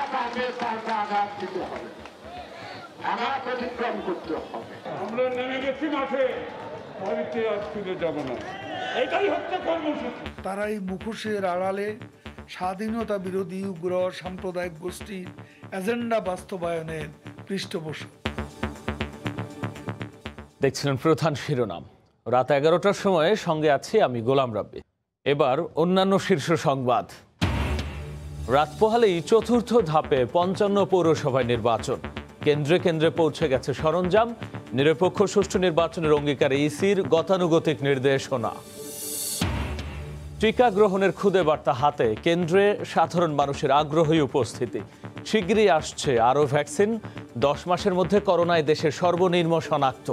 আমরা নেমে গেছি মাঠে, বাড়িতে আজ ফিরে যাব না, এটাই হচ্ছে কর্মসূচি। তারা এই মুখোশের আড়ালে স্বাধীনতা বিরোধী উগ্র সাম্প্রদায়িক গোষ্ঠীর এজেন্ডা বাস্তবায়নের পৃষ্ঠপোষক। দেখছিলেন প্রধান শিরোনাম। রাত 11টার সময় সঙ্গে আছি আমি গোলাম রাব্বি। এবার অন্যান্য শীর্ষ সংবাদ। রাত পোহালেই চতুর্থ ধাপে 55 পৌরসভায় নির্বাচন। কেন্দ্রে কেন্দ্রে পৌঁছে গেছে সরঞ্জাম। নিরপেক্ষ সুষ্ঠু নির্বাচনের অঙ্গীকারে ইসির গতানুগতিক নির্দেশনা। টিকা গ্রহণের খুদে বার্তা হাতে কেন্দ্রে সাধারণ মানুষের আগ্রহী উপস্থিতি। শিগগিরই আসছে আরও ভ্যাকসিন। 10 মাসের মধ্যে করোনায় দেশের সর্বনিম্ন শনাক্ত।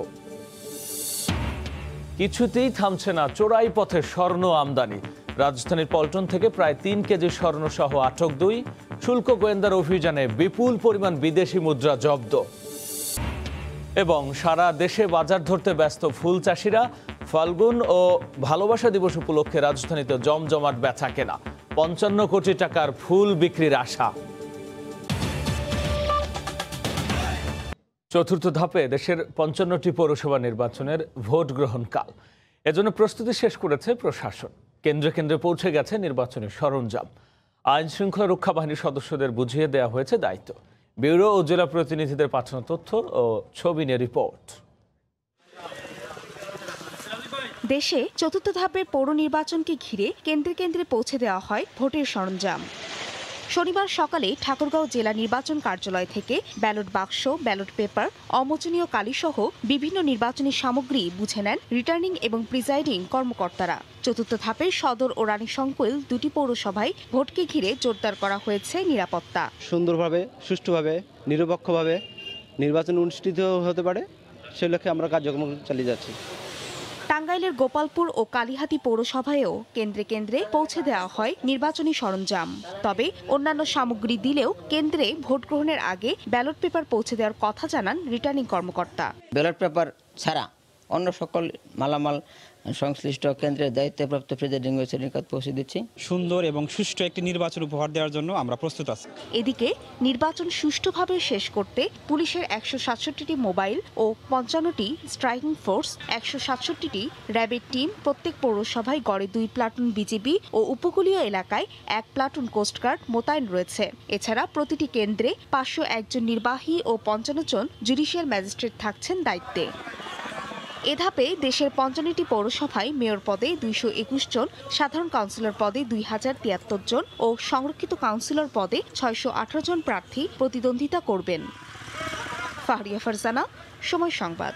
কিছুতেই থামছে না চোরাই পথে স্বর্ণ আমদানি। রাজধানীর পল্টন থেকে প্রায় 3 কেজি স্বর্ণ সহ আটক 2। শুল্ক গোয়েন্দার অভিযানে বিপুল পরিমাণ বিদেশি মুদ্রা জব্দ। এবং সারা দেশে বাজার ধরতে ব্যস্ত ফুল চাষিরা। ফাল্গুন ও ভালোবাসা দিবস উপলক্ষে রাজধানীতে জমজমাট বেচা কেনা। 55 কোটি টাকার ফুল বিক্রির আশা। চতুর্থ ধাপে দেশের 55টি পৌরসভা নির্বাচনের ভোট গ্রহণ কাল। এজন্য প্রস্তুতি শেষ করেছে প্রশাসন। কেন্দ্রে কেন্দ্রে পৌঁছে গেছে নির্বাচনী সরঞ্জাম। আইন শৃঙ্খলা রক্ষা বাহিনীর সদস্যদের বুঝিয়ে দেওয়া হয়েছে দায়িত্ব। ব্যুরো ও জেলা প্রতিনিধিদের পাঠানো তথ্য ও ছবি নিয়ে রিপোর্ট। দেশে চতুর্থ ধাপের পৌর নির্বাচনকে ঘিরে কেন্দ্রে কেন্দ্রে পৌঁছে দেওয়া হয় ভোটের সরঞ্জাম। শনিবার সকালে ঠাকুরগাঁও জেলা নির্বাচন কার্যালয় থেকে ব্যালট বাক্স, ব্যালট পেপার, অমোচনীয় কালিসহ বিভিন্ন নির্বাচনী সামগ্রী বুঝে নেন রিটার্নিং এবং প্রিজাইডিং কর্মকর্তারা। চতুর্থ ধাপের সদর ও রানীশঙ্কৈল 2টি পৌরসভায় ভোটকে ঘিরে জোরদার করা হয়েছে নিরাপত্তা। সুন্দরভাবে, সুষ্ঠুভাবে, নিরপেক্ষভাবে নির্বাচন অনুষ্ঠিত হতে পারে সে লক্ষ্যে আমরা কার্যক্রম চালিয়ে যাচ্ছি। টাঙ্গাইলের গোপালপুর ও কালিহাতী পৌরসভায়ও কেন্দ্রে কেন্দ্রে পৌঁছে দেওয়া হয় নির্বাচনী সরঞ্জাম। তবে অন্যান্য সামগ্রী দিলেও কেন্দ্রে ভোট গ্রহণের আগে ব্যালট পেপার পৌঁছে দেওয়ার কথা জানান রিটার্নিং কর্মকর্তা। ব্যালট পেপার ছাড়া অন্য সকল মালামাল সংশ্লিষ্ট কেন্দ্রের দায়িত্বপ্রাপ্ত প্রিজাইডিং অফিসারের নিকট পৌঁছে দিচ্ছি। সুন্দর এবং সুষ্ঠু একটি নির্বাচন উপহার দেওয়ার জন্য আমরা প্রস্তুত আছি। এদিকে নির্বাচন সুষ্ঠুভাবে শেষ করতে পুলিশের 167টি মোবাইল ও 55টি স্ট্রাইকিং ফোর্স, 167টি র্যাবের টিম, প্রত্যেক পৌরসভায় গড়ে 2 প্লাটুন বিজিবি ও উপকূলীয় এলাকায় 1 প্লাটুন কোস্টগার্ড মোতায়েন রয়েছে। এছাড়া প্রতিটি কেন্দ্রে 501 জন নির্বাহী ও 55 জন জুডিশিয়াল ম্যাজিস্ট্রেট থাকছেন দায়িত্বে। এ ধাপে দেশের 55টি পৌরসভায় মেয়র পদে 221 জন, সাধারণ কাউন্সিলর পদে 2073 জন ও সংরক্ষিত কাউন্সিলর পদে 618 জন প্রার্থী প্রতিদ্বন্দ্বিতা করবেন। ফাহরিয়া ফারজানা, সময় সংবাদ।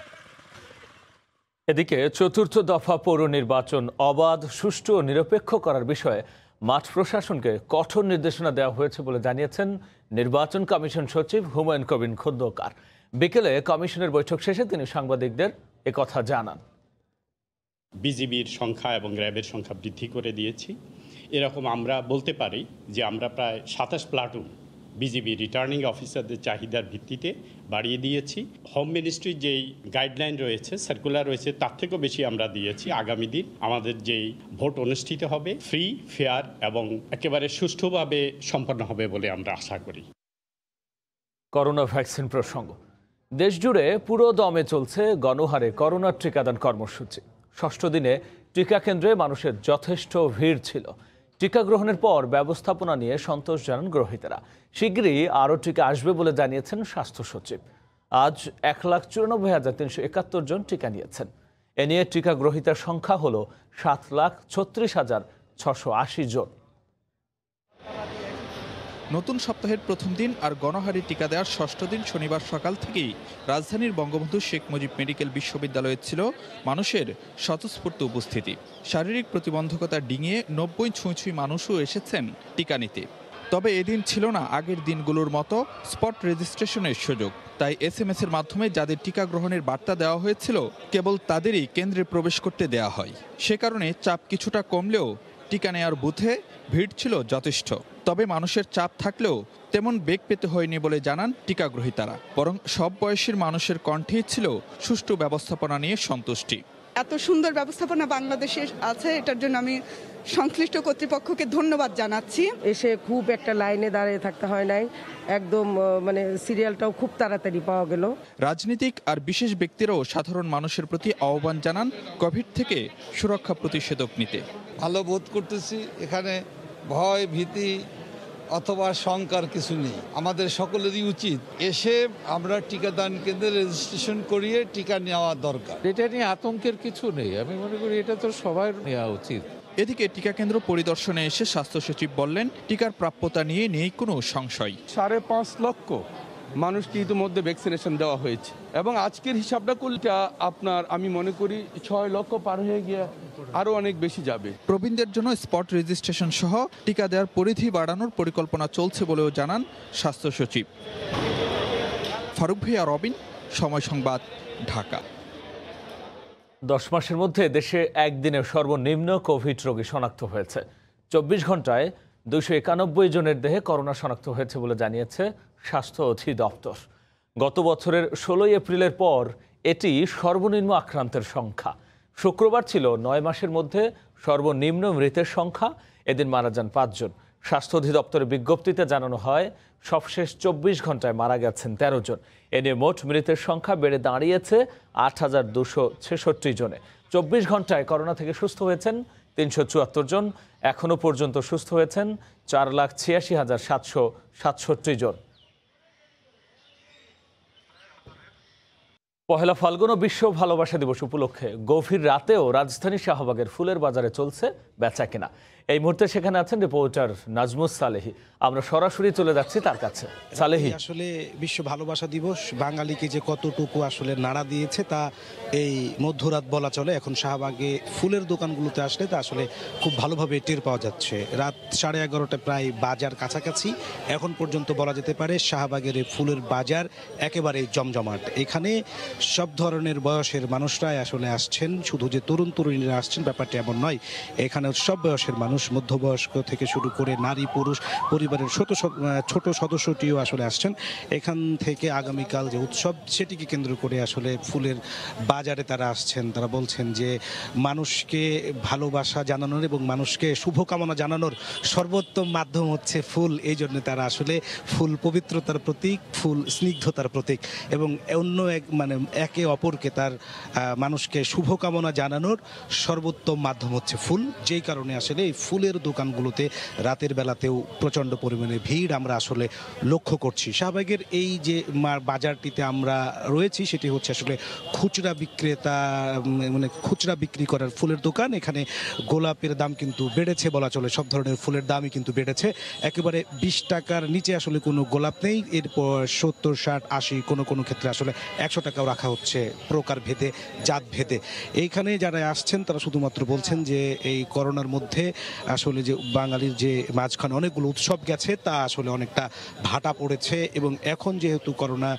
এদিকে চতুর্থ দফা পৌর নির্বাচন অবাধ, সুষ্ঠু ও নিরপেক্ষ করার বিষয়ে মাঠ প্রশাসনকে কঠোর নির্দেশনা দেওয়া হয়েছে বলে জানিয়েছেন নির্বাচন কমিশন সচিব হুমায়ুন কবির খন্দকার। বিকেলে কমিশনের বৈঠক শেষে তিনি সাংবাদিকদের একথা জানান। বিজিবির সংখ্যা এবং র্যাবের সংখ্যা বৃদ্ধি করে দিয়েছি। এরকম আমরা বলতে পারি যে আমরা প্রায় 27 প্লাটুন বিজিবি রিটার্নিং অফিসারদের চাহিদার ভিত্তিতে বাড়িয়ে দিয়েছি। হোম মিনিস্ট্রির যেই গাইডলাইন রয়েছে, সার্কুলার রয়েছে, তার থেকেও বেশি আমরা দিয়েছি। আগামী দিন আমাদের যেই ভোট অনুষ্ঠিত হবে ফ্রি, ফেয়ার এবং একেবারে সুষ্ঠুভাবে সম্পন্ন হবে বলে আমরা আশা করি। করোনা ভ্যাকসিন প্রসঙ্গ। দেশজুড়ে পুরো দমে চলছে গণহারে করোনার টিকাদান কর্মসূচি। 6ষ্ঠ দিনে টিকা কেন্দ্রে মানুষের যথেষ্ট ভিড় ছিল। টিকা গ্রহণের পর ব্যবস্থাপনা নিয়ে সন্তোষ জানান গ্রহীতারা। শিগগিরই আরও টিকা আসবে বলে জানিয়েছেন স্বাস্থ্য সচিব। আজ 1,94,371 জন টিকা নিয়েছেন। এ নিয়ে টিকা গ্রহীতার সংখ্যা হল 7,36,680 জন। নতুন সপ্তাহের প্রথম দিন আর গণহারে টিকা দেওয়ার 6ষ্ঠ দিন শনিবার সকাল থেকেই রাজধানীর বঙ্গবন্ধু শেখ মুজিব মেডিকেল বিশ্ববিদ্যালয়ে ছিল মানুষের স্বতঃস্ফূর্ত উপস্থিতি। শারীরিক প্রতিবন্ধকতা ডিঙিয়ে 90 ছুঁই মানুষও এসেছেন টিকা নিতে। তবে এদিন ছিল না আগের দিনগুলোর মতো স্পট রেজিস্ট্রেশনের সুযোগ। তাই SMS এর মাধ্যমে যাদের টিকা গ্রহণের বার্তা দেওয়া হয়েছিল কেবল তাদেরই কেন্দ্রে প্রবেশ করতে দেওয়া হয়। সে কারণে চাপ কিছুটা কমলেও টিকা নেওয়ার বুথে ভিড় ছিল যথেষ্ট। তবে মানুষের চাপ থাকলেও তেমন বেগ পেতে হয়নি বলে জানান টিকা গ্রহীতারা। বরং সব বয়সের মানুষের কণ্ঠেই ছিল সুষ্ঠু ব্যবস্থাপনা নিয়ে সন্তুষ্টি। এত সুন্দর ব্যবস্থাপনা বাংলাদেশে আছে, এটার জন্য আমি সংশ্লিষ্ট কর্তৃপক্ষকে ধন্যবাদ জানাচ্ছি। এসে খুব একটা লাইনে দাঁড়িয়ে থাকতে হয় নাই, একদম মানে সিরিয়ালটাও খুব তাড়াতাড়ি পাওয়া গেল। রাজনীতিক আর বিশেষ ব্যক্তিরাও সাধারণ মানুষের প্রতি আহ্বান জানান কোভিড থেকে সুরক্ষা প্রতিষেধক নিতে। ভালো বোধ করতেছি, এখানে ভয় ভীতি অথবা শঙ্কার কিছু নেই। আমাদের সকলেরই উচিত এসে আমরা টিকাদান কেন্দ্রে রেজিস্ট্রেশন করিয়ে টিকা নেওয়া দরকার। এটা নিয়ে আতঙ্কের কিছু নেই, আমি মনে করি এটা তো সবার নেওয়া উচিত। এদিকে টিকা কেন্দ্র পরিদর্শনে এসে স্বাস্থ্য সচিব বললেন, টিকার প্রাপ্যতা নিয়ে নেই কোনো সংশয়। 5.5 লক্ষ মানুষকে ইতিমধ্যে ভ্যাকসিনেশন দেওয়া হয়েছে এবং আজকের হিসাবটা করলে আপনার আমি মনে করি 6 লক্ষ পার হয়ে গিয়ে আরো অনেক বেশি যাবে। প্রবীণদের জন্য স্পট রেজিস্ট্রেশন সহ টিকা দেওয়ার পরিধি বাড়ানোর পরিকল্পনা চলছে বলেও জানান স্বাস্থ্য সচিব। ফারুক ভাইয়া, রবিন, সময় সংবাদ, ঢাকা। 10 মাসের মধ্যে দেশে একদিনে সর্বনিম্ন কোভিড রোগী শনাক্ত হয়েছে। 24 ঘন্টায় 291 জনের দেহে করোনা শনাক্ত হয়েছে বলে জানিয়েছে স্বাস্থ্য অধিদপ্তর। গত বছরের 16 এপ্রিলের পর এটি সর্বনিম্ন আক্রান্তের সংখ্যা। শুক্রবার ছিল 9 মাসের মধ্যে সর্বনিম্ন মৃতের সংখ্যা। এদিন মারা যান 5 জন। স্বাস্থ্য অধিদপ্তরের বিজ্ঞপ্তিতে জানানো হয়, সবশেষ 24 ঘন্টায় মারা গেছেন 13 জন। এ নিয়ে মোট মৃতের সংখ্যা বেড়ে দাঁড়িয়েছে 8,266 জনে। 24 ঘন্টায় করোনা থেকে সুস্থ হয়েছেন 374 জন। এখনও পর্যন্ত সুস্থ হয়েছেন 4,86,767 জন। পহেলা ফাল্গুন ও বিশ্ব ভালোবাসা দিবস উপলক্ষে গভীর রাতেও রাজধানী শাহবাগের ফুলের বাজারে চলছে বেচাকেনা। এই মুহূর্তে সেখানে আছেন রিপোর্টার নাজমুস সালেহি। আমরা সরাসরি চলে যাচ্ছি তার কাছে। সালেহি, আসলে বিশ্ব ভালোবাসা দিবস বাঙালিকে যে কতটুকু আসলে নাড়া দিয়েছে তা এই মধ্যরাত বলা চলে। এখন শাহবাগে ফুলের দোকানগুলোতে আসলে তা আসলে খুব ভালোভাবে টের পাওয়া যাচ্ছে। রাত 11:30 প্রায় বাজার কাছাকাছি। এখন পর্যন্ত বলা যেতে পারে শাহবাগের এই ফুলের বাজার একেবারে জমজমাট। এখানে সব ধরনের বয়সের মানুষরাই আসলে আসছেন, শুধু যে তরুণ তরুণীরা আসছেন ব্যাপারটা এমন নয়। এখানে সব বয়সের মানুষ, মধ্যবয়স্ক থেকে শুরু করে নারী পুরুষ, পরিবারের ছোট সদস্যটিও আসলে আসছেন। এখান থেকে আগামীকাল যে উৎসব সেটিকে কেন্দ্র করে আসলে ফুলের বাজারে তারা আসছেন। তারা বলছেন যে মানুষকে ভালোবাসা জানানোর এবং মানুষকে শুভকামনা জানানোর সর্বোত্তম মাধ্যম হচ্ছে ফুল। এই জন্য তারা আসলে ফুল পবিত্রতার প্রতীক, ফুল স্নিগ্ধতার প্রতীক এবং অন্য একে অপরকে তার মানুষকে শুভকামনা জানানোর সর্বোত্তম মাধ্যম হচ্ছে ফুল। যেই কারণে আসলে এই ফুলের দোকানগুলোতে রাতের বেলাতেও প্রচণ্ড পরিমাণে ভিড় আমরা আসলে লক্ষ্য করছি। শাহবাগের এই যে বাজারটিতে আমরা রয়েছি সেটি হচ্ছে আসলে খুচরা বিক্রেতা, খুচরা বিক্রি করার ফুলের দোকান। এখানে গোলাপের দাম কিন্তু বেড়েছে বলা চলে, সব ধরনের ফুলের দামই কিন্তু বেড়েছে। একেবারে 20 টাকার নিচে আসলে কোনো গোলাপ নেই। এরপর 70, 60, 80, কোনো ক্ষেত্রে আসলে 100 টাকাও রাখা হচ্ছে প্রকার ভেদে, জাত ভেদে। এইখানে যারা আসছেন তারা শুধুমাত্র বলছেন যে এই করোনার মধ্যে আসলে যে বাঙালির যে মাঝখানে অনেকগুলো উৎসব গেছে তা আসলে অনেকটা ভাটা পড়েছে এবং এখন যেহেতু করোনা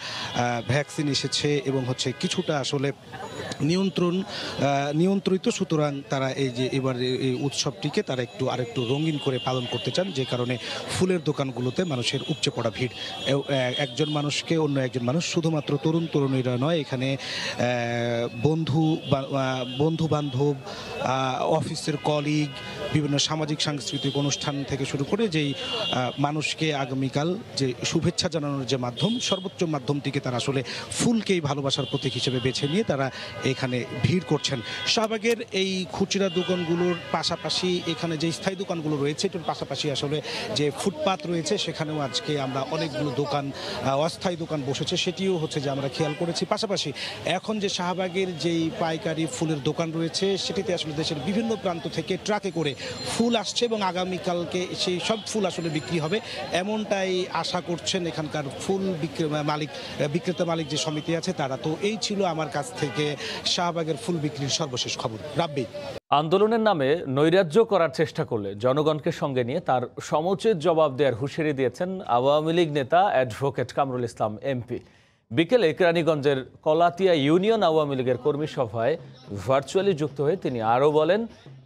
ভ্যাকসিন এসেছে এবং হচ্ছে কিছুটা আসলে নিয়ন্ত্রিত, সুতরাং তারা এই যে এবার এই উৎসবটিকে তারা আরেকটু রঙিন করে পালন করতে চান, যে কারণে ফুলের দোকানগুলোতে মানুষের উপচে পড়া ভিড়। একজন মানুষকে অন্য একজন মানুষ, শুধুমাত্র তরুণ তরুণীরা নয়, এখানে বন্ধু বান্ধব, অফিসের কলিগ, বিভিন্ন সামাজিক সাংস্কৃতিক অনুষ্ঠান থেকে শুরু করে যেই মানুষকে আগামীকাল যে শুভেচ্ছা জানানোর যে মাধ্যম, সর্বোচ্চ মাধ্যমটিকে তারা আসলে ফুলকেই ভালোবাসার প্রতীক হিসেবে বেছে নিয়ে তারা এখানে ভিড় করছেন। শাহবাগের এই খুচরা দোকানগুলোর পাশাপাশি এখানে যে স্থায়ী দোকানগুলো রয়েছে এটার পাশাপাশি আসলে যে ফুটপাত রয়েছে সেখানেও আজকে আমরা অনেকগুলো দোকান, অস্থায়ী দোকান বসেছে, সেটিও হচ্ছে যে আমরা খেয়াল করেছি। পাশাপাশি এখন যে শাহবাগের যেই পাইকারি ফুলের দোকান রয়েছে সেটিতে আসলে দেশের বিভিন্ন প্রান্ত থেকে ট্রাকে করে ফুল আসছে এবং আগামীকালকে সেই সব ফুল আসলে বিক্রি হবে এমনটাই আশা করছেন এখানকার ফুল বিক্রেতা মালিক যে সমিতি আছে তারা। তো এই ছিল আমার কাছ থেকে শাহবাগের ফুল বিক্রির সর্বশেষ খবর। রাব্বি, আন্দোলনের নামে নৈরাজ্য করার চেষ্টা করলে জনগণকে সঙ্গে নিয়ে তার সমুচিত জবাব দেওয়ার হুঁশিয়ারি দিয়েছেন আওয়ামী লীগ নেতা অ্যাডভোকেট কামরুল ইসলাম এমপি। বিকেলে কেরানীগঞ্জের কলাতিয়া ইউনিয়ন আওয়ামী লীগের কর্মী সভায় ভার্চুয়ালি যুক্ত হয়ে তিনি আরও বলেন,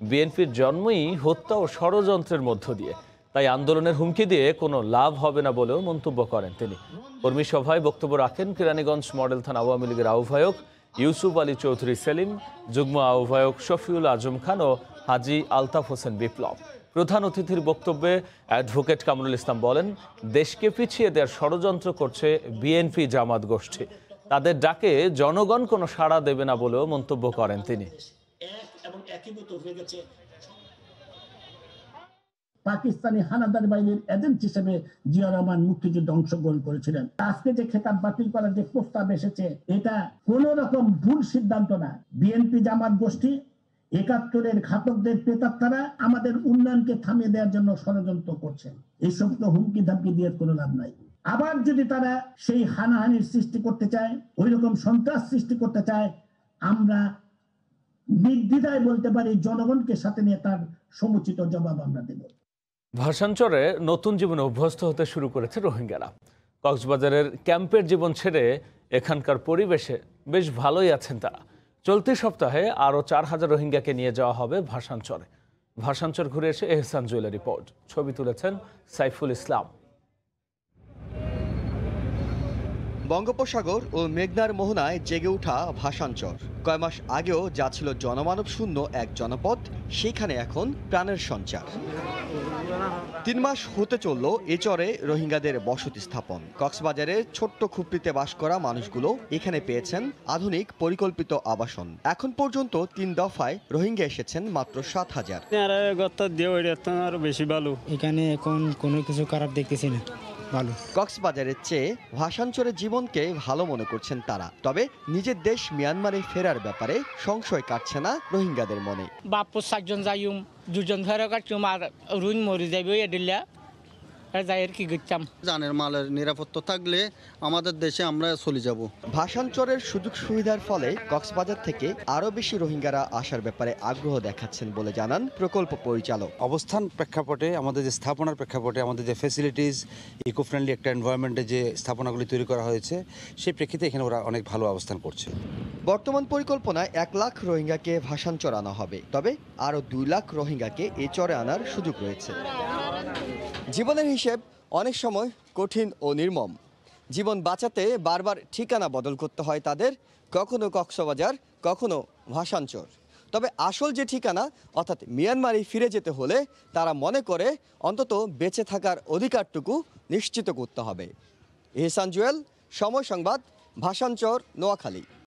বিএনপির জন্মই হত্যা ও ষড়যন্ত্রের মধ্য দিয়ে, তাই আন্দোলনের হুমকি দিয়ে কোনো লাভ হবে না বলেও মন্তব্য করেন তিনি। কর্মী সভায় বক্তব্য রাখেন কেরানীগঞ্জ মডেল থানা আওয়ামী লীগের আহ্বায়ক ইউসুফ আলী চৌধুরী সেলিম, যুগ্ম আহ্বায়ক শফিউল আজম খান ও হাজী আলতাফ হোসেন বিপ্লব। প্রধান অতিথির বক্তব্যে অ্যাডভোকেট কামরুল ইসলাম বলেন, দেশকে পিছিয়ে দেওয়ার ষড়যন্ত্র করছে বিএনপি জামাত গোষ্ঠী। তাদের ডাকে জনগণ কোনো সাড়া দেবে না বলেও মন্তব্য করেন তিনি। পাকিস্তানি হানাদার বাহিনীর এজেন্ট হিসেবে জিয়া রহমান মুক্তিযুদ্ধে অংশগ্রহণ করেছিলেন। আজকে যে খেতাব বাতিল করার যে প্রস্তাব এসেছে, এটা কোন রকম ভুল সিদ্ধান্ত না। বিএনপি জামাত গোষ্ঠী ৭১-এর ঘাতকদের প্রেতাত্মারা আমাদের উন্নয়নকে থামিয়ে দেওয়ার জন্য ষড়যন্ত্র করছেন। এই সমস্ত হুমকি ধামকি দিয়ে কোনো লাভ নাই। আবার যদি তারা সেই হানাহানির সৃষ্টি করতে চায়, ওই রকম সন্ত্রাস সৃষ্টি করতে চায়, আমরা নির্দ্বিধায় বলতে পারি জনগণকে সাথে নিয়ে তার সমুচিত জবাব আমরা দেব। ভাসানচরে নতুন জীবনে অভ্যস্ত হতে শুরু করেছে রোহিঙ্গারা। কক্সবাজারের ক্যাম্পের জীবন ছেড়ে এখানকার পরিবেশে বেশ ভালোই আছেন তারা। চলতি সপ্তাহে আরও ৪,০০০ রোহিঙ্গাকে নিয়ে যাওয়া হবে ভাসানচরে। ভাসানচর ঘুরে এসে এহসান জুয়েলের রিপোর্ট। ছবি তুলেছেন সাইফুল ইসলাম। বঙ্গোপসাগর ও মেঘনার মোহনায় জেগে ওঠা ভাসানচর কয় মাস আগেও যা ছিল জনমানব শূন্য এক জনপদ, সেখানে এখন প্রাণের সঞ্চার। ৩ মাস হতে চলল এ চরে রোহিঙ্গাদের বসতি স্থাপন। কক্সবাজারের ছোট্ট খুপড়িতে বাস করা মানুষগুলো এখানে পেয়েছেন আধুনিক পরিকল্পিত আবাসন। এখন পর্যন্ত ৩ দফায় রোহিঙ্গা এসেছেন মাত্র ৭,০০০। বেশি ভালো, এখানে এখন কোনো কিছু খারাপ দেখতেছি না, ভালো। কক্সবাজারের চেয়ে ভাসানচরের জীবনকে ভালো মনে করছেন তারা। তবে নিজের দেশ মিয়ানমারে ফেরার ব্যাপারে সংশয় কাটছে না রোহিঙ্গাদের মনে। বাপু ৪জন যাইম, ২জন ফেরা কাটছুম, আর রুইন মরি যাইব এডিল্লা যাইয়ের কি করতাম। জানের মালের নিরাপত্তা থাকলে আমাদের দেশে আমরা চলে যাব। ভাসানচরের সুযোগ সুবিধার ফলে কক্সবাজার থেকে আরও বেশি রোহিঙ্গারা আসার ব্যাপারে আগ্রহ দেখাচ্ছেন বলে জানান প্রকল্প পরিচালক। অবস্থান প্রেক্ষাপটে, আমাদের যে স্থাপনার প্রেক্ষাপটে, আমাদের যে ফ্যাসিলিটিস, ইকো ফ্রেন্ডলি একটা এনভায়রনমেন্টে যে স্থাপনাগুলি তৈরি করা হয়েছে, সেই প্রেক্ষিতে এখানে ওরা অনেক ভালো অবস্থান করছে। বর্তমান পরিকল্পনায় ১ লাখ রোহিঙ্গাকে ভাসানচর আনা হবে, তবে আরও ২ লাখ রোহিঙ্গাকে এ চরে আনার সুযোগ রয়েছে। জীবনের হিসেব অনেক সময় কঠিন ও নির্মম। জীবন বাঁচাতে বারবার ঠিকানা বদল করতে হয় তাদের, কখনো কক্সবাজার, কখনো ভাসানচর। তবে আসল যে ঠিকানা অর্থাৎ মিয়ানমারে ফিরে যেতে হলে তারা মনে করে অন্তত বেঁচে থাকার অধিকারটুকু নিশ্চিত করতে হবে। এহসান জুয়েল, সময় সংবাদ, ভাসানচর, নোয়াখালী।